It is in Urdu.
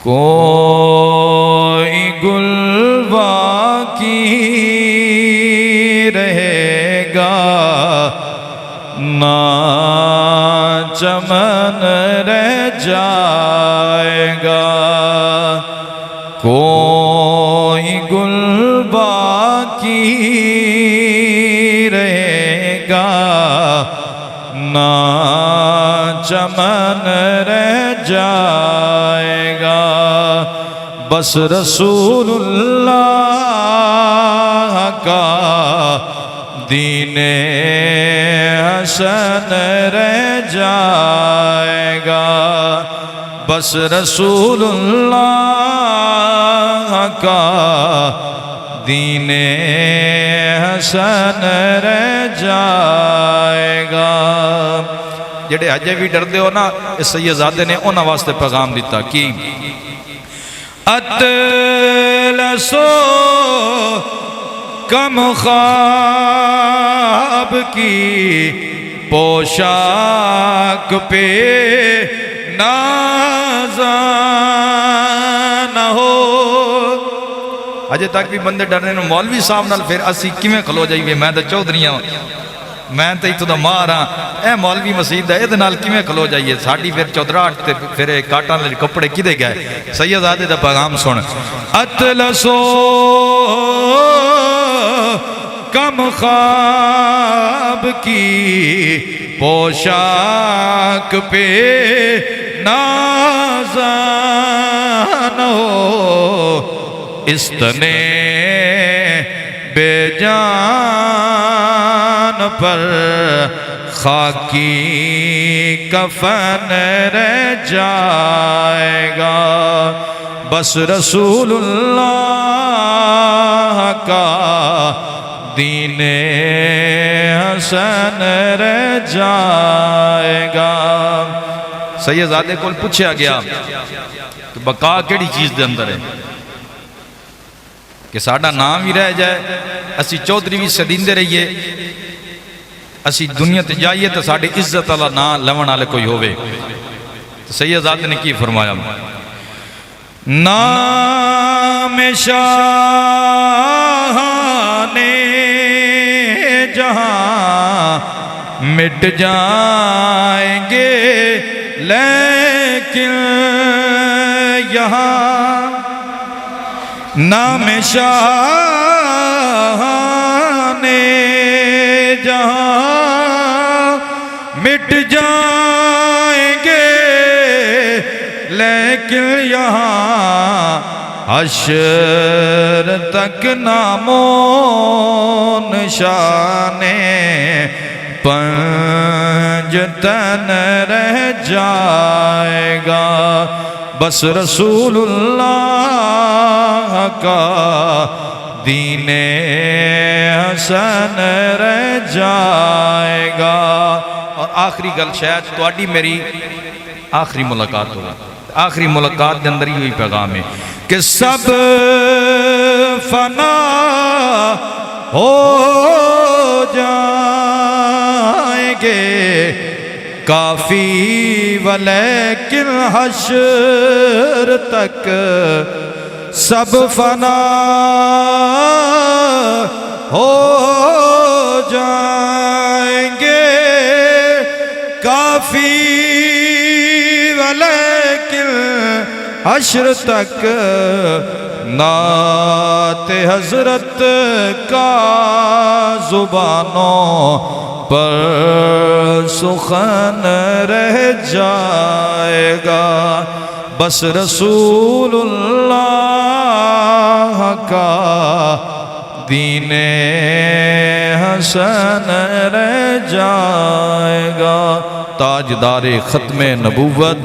کوئی گل باقی رہے گا نہ چمن رہ جائے گا، کوئی گل باقی رہے گا نہ چمن رہ جائے گا، بس رسول اللہ کا دین حسن رہ جائے گا، بس رسول اللہ کا دین حسن رہ جائے گا۔ جڑے اجے بھی ڈردے ہو نا، اس سیدزادے نے انہاں واسطے پیغام دیتا کی اطلسو کم خواب کی پوشاک پہ نازان ہو۔ اجے تک بھی بندے ڈرنے نو مولوی صاحب نال پھر اسی کیویں کھلو جائیے، میں تے چودھری ہاں، میں تے اتوں دا مار ہاں، اے مولوی مسجد دا اے نال کیویں کھلو جائیے، ساڈی پھر چودراہٹ تے پھر کاٹاں دے کپڑے کدے گئے۔ سیدزادے دا پیغام سن، اطلسو کم خواب کی پوشاک پہ نازان ہو، استنے بے جان پر خاکی کفن رہ جائے گا، بس رسول اللہ کا دین حسن رہ جائے گا۔ سیدزادے کو پوچھا گیا کہ بقا کیڑی چیز دے اندر ہے کہ ساڑھا نام ہی رہ جائے، اسی چودھری بھی سدیندے رہیے، اسی دنیا تے جائیے تو ساڑھے عزت اللہ نام لون آلے کوئی ہوئے۔ تو سیدزادے نے کی فرمایا، نام شاہان جہاں مٹ جائیں گے لیکن یہاں نام شاہان جہاں مٹ جائیں گے لیکن یہاں حشر تک نام و نشان پنجتن رہ جائے گا، بس رسول اللہ کا دین حسن رہ جائے گا۔ اور آخری گل شاید تواڈی میری آخری ملاقات ہوگا، آخری ملاقات کے اندر ہی ہوئی پیغام ہے کہ سب فنا ہو جائیں گے کافی ولیکن حشر تک سب فنا ہو جائیں گے کافی ولیکن حشر تک نعت حضرت کا زبانوں پر سخن رہ جائے گا، بس رسول اللہ کا دین حسن رہ جائے گا۔ تاجدار ختم نبوت